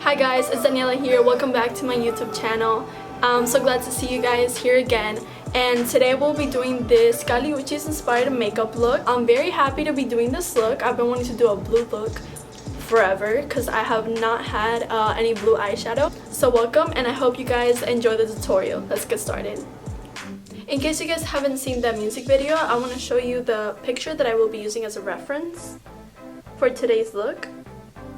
Hi guys, it's Daniela here. Welcome back to my YouTube channel. I'm so glad to see you guys here again. And today we'll be doing this Uchis inspired makeup look. I'm very happy to be doing this look. I've been wanting to do a blue look forever because I have not had any blue eyeshadow. So welcome, and I hope you guys enjoy the tutorial. Let's get started. In case you guys haven't seen that music video, I want to show you the picture that I will be using as a reference for today's look.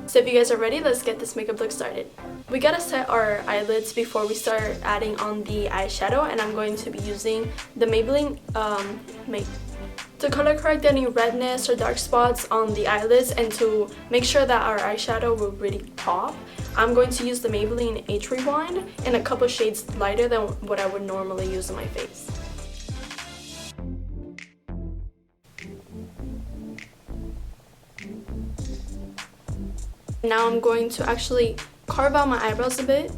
So if you guys are ready, let's get this makeup look started. We gotta set our eyelids before we start adding on the eyeshadow, and I'm going to be using the Maybelline to color correct any redness or dark spots on the eyelids, and to make sure that our eyeshadow will really pop. I'm going to use the Maybelline Age Rewind in a couple shades lighter than what I would normally use on my face. Now I'm going to actually carve out my eyebrows a bit.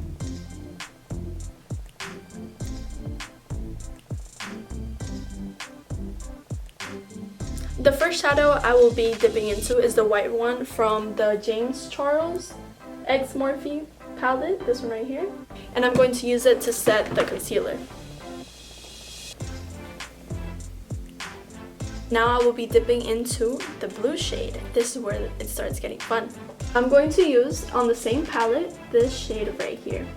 The first shadow I will be dipping into is the white one from the James Charles X Morphe palette, this one right here. And I'm going to use it to set the concealer. Now I will be dipping into the blue shade. This is where it starts getting fun. I'm going to use, on the same palette, this shade right here.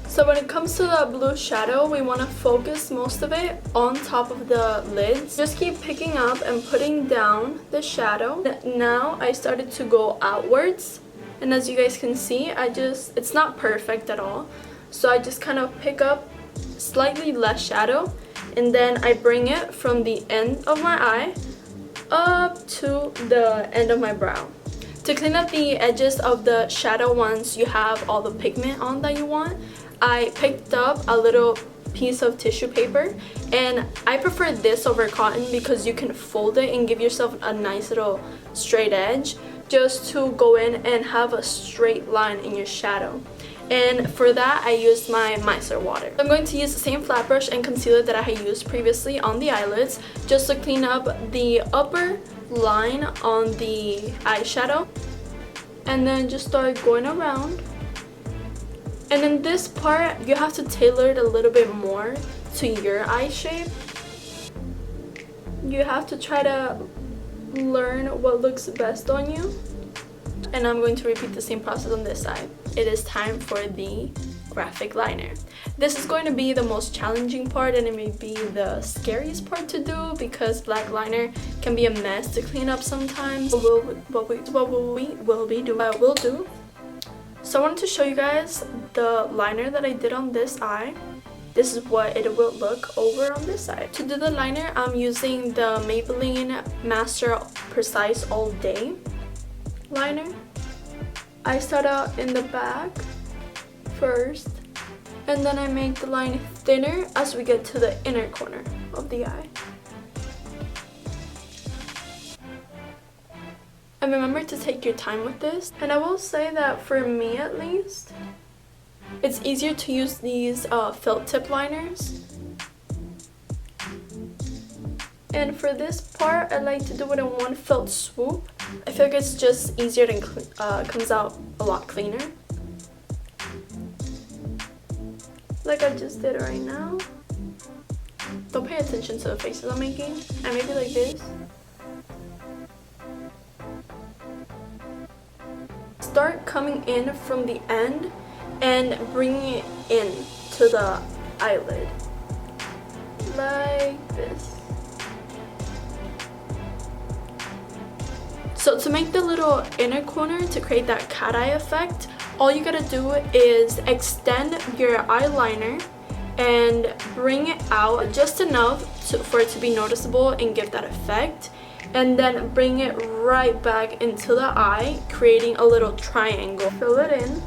So when it comes to the blue shadow, we want to focus most of it on top of the lids. Just keep picking up and putting down the shadow. Now I started to go outwards, and as you guys can see, it's not perfect at all. So I just kind of pick up slightly less shadow, and then I bring it from the end of my eye up to the end of my brow. To clean up the edges of the shadow once you have all the pigment on that you want, I picked up a little piece of tissue paper, and I prefer this over cotton because you can fold it and give yourself a nice little straight edge just to go in and have a straight line in your shadow. And for that, I used my micellar water. I'm going to use the same flat brush and concealer that I had used previously on the eyelids just to clean up the upper line on the eyeshadow, and then just start going around. And in this part, you have to tailor it a little bit more to your eye shape. You have to try to learn what looks best on you. And I'm going to repeat the same process on this side. It is time for the graphic liner. This is going to be the most challenging part, and it may be the scariest part to do because black liner can be a mess to clean up sometimes. What we will do. So I wanted to show you guys the liner that I did on this eye. This is what it will look over on this side. To do the liner, I'm using the Maybelline Master Precise All Day liner. I start out in the back first, and then I make the line thinner as we get to the inner corner of the eye. And remember to take your time with this. And I will say that for me at least, it's easier to use these felt tip liners. And for this part, I like to do it in one felt swoop. I feel like it's just easier and comes out a lot cleaner. Like I just did right now. Don't pay attention to the faces I'm making. And maybe like this. Start coming in from the end and bringing it in to the eyelid. Like this. So to make the little inner corner, to create that cat eye effect, all you gotta do is extend your eyeliner and bring it out just enough for it to be noticeable and give that effect, and then bring it right back into the eye, creating a little triangle. Fill it in.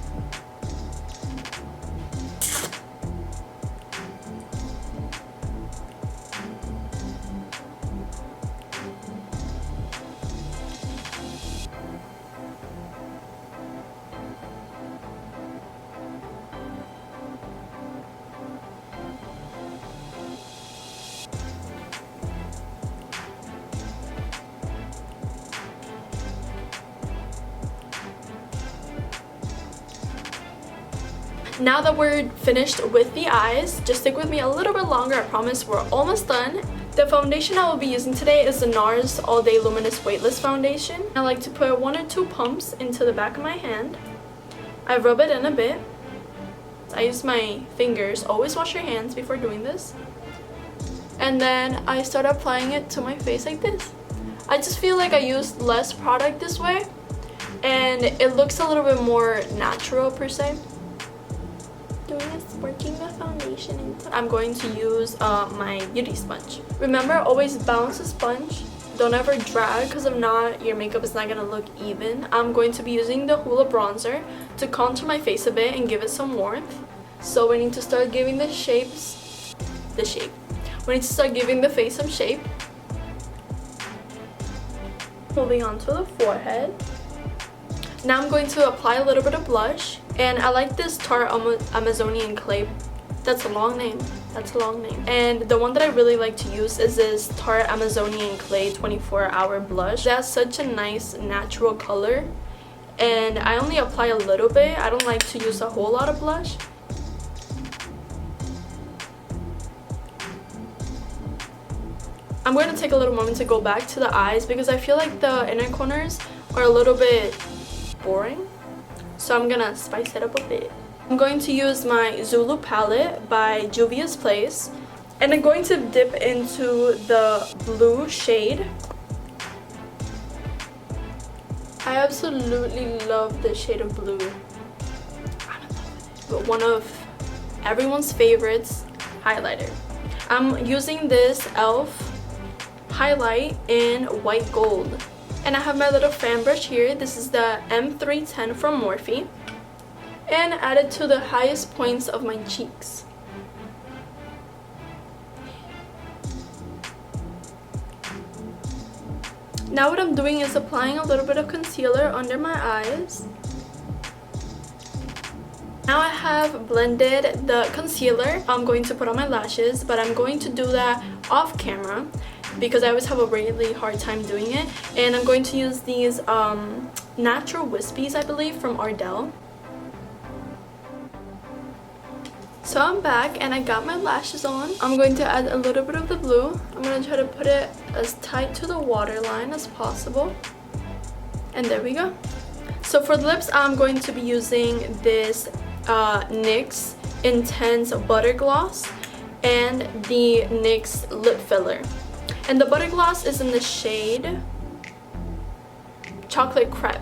Now that we're finished with the eyes, just stick with me a little bit longer. I promise we're almost done. The foundation I will be using today is the NARS All Day Luminous Weightless Foundation. I like to put 1 or 2 pumps into the back of my hand. I rub it in a bit. I use my fingers. Always wash your hands before doing this. And then I start applying it to my face like this. I just feel like I used less product this way, and it looks a little bit more natural per se. Working the foundation into. I'm going to use my beauty sponge. Remember, always balance the sponge. Don't ever drag, because if not, your makeup is not going to look even. I'm going to be using the Hoola bronzer to contour my face a bit and give it some warmth. So we need to start giving we need to start giving the face some shape. Moving on to the forehead. Now I'm going to apply a little bit of blush, and I like this Tarte Amazonian Clay. That's a long name. And the one that I really like to use is this Tarte Amazonian Clay 24-hour blush. That's such a nice natural color, and I only apply a little bit. I don't like to use a whole lot of blush. I'm going to take a little moment to go back to the eyes because I feel like the inner corners are a little bit boring, so I'm gonna spice it up a bit. I'm going to use my Zulu palette by Juvia's Place, and I'm going to dip into the blue shade. I absolutely love this shade of blue. I'm in love with it. But one of everyone's favorites, highlighter. I'm using this e.l.f. highlight in white gold. And I have my little fan brush here. This is the M310 from Morphe. And add it to the highest points of my cheeks. Now what I'm doing is applying a little bit of concealer under my eyes. Now I have blended the concealer. I'm going to put on my lashes, but I'm going to do that off camera because I always have a really hard time doing it. And I'm going to use these natural wispies, I believe, from Ardell. So I'm back and I got my lashes on. I'm going to add a little bit of the blue. I'm going to try to put it as tight to the waterline as possible. And there we go. So for the lips, I'm going to be using this NYX Intense Butter Gloss and the NYX Lip Filler. And the butter gloss is in the shade Chocolate Crepe.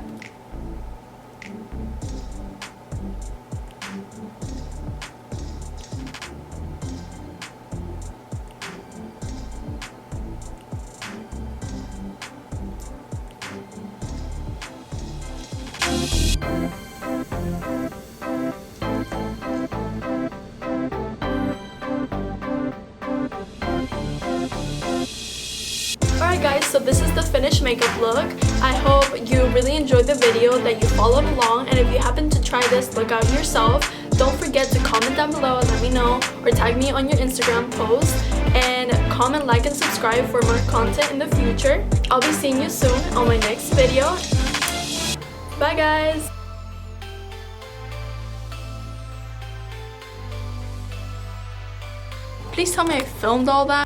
Alright guys, so this is the finished makeup look. I hope you really enjoyed the video, that you followed along, and if you happen to try this, look out yourself. Don't forget to comment down below and let me know, or tag me on your Instagram post, and comment, like, and subscribe for more content in the future. I'll be seeing you soon on my next video. Bye guys! Please tell me I filmed all that.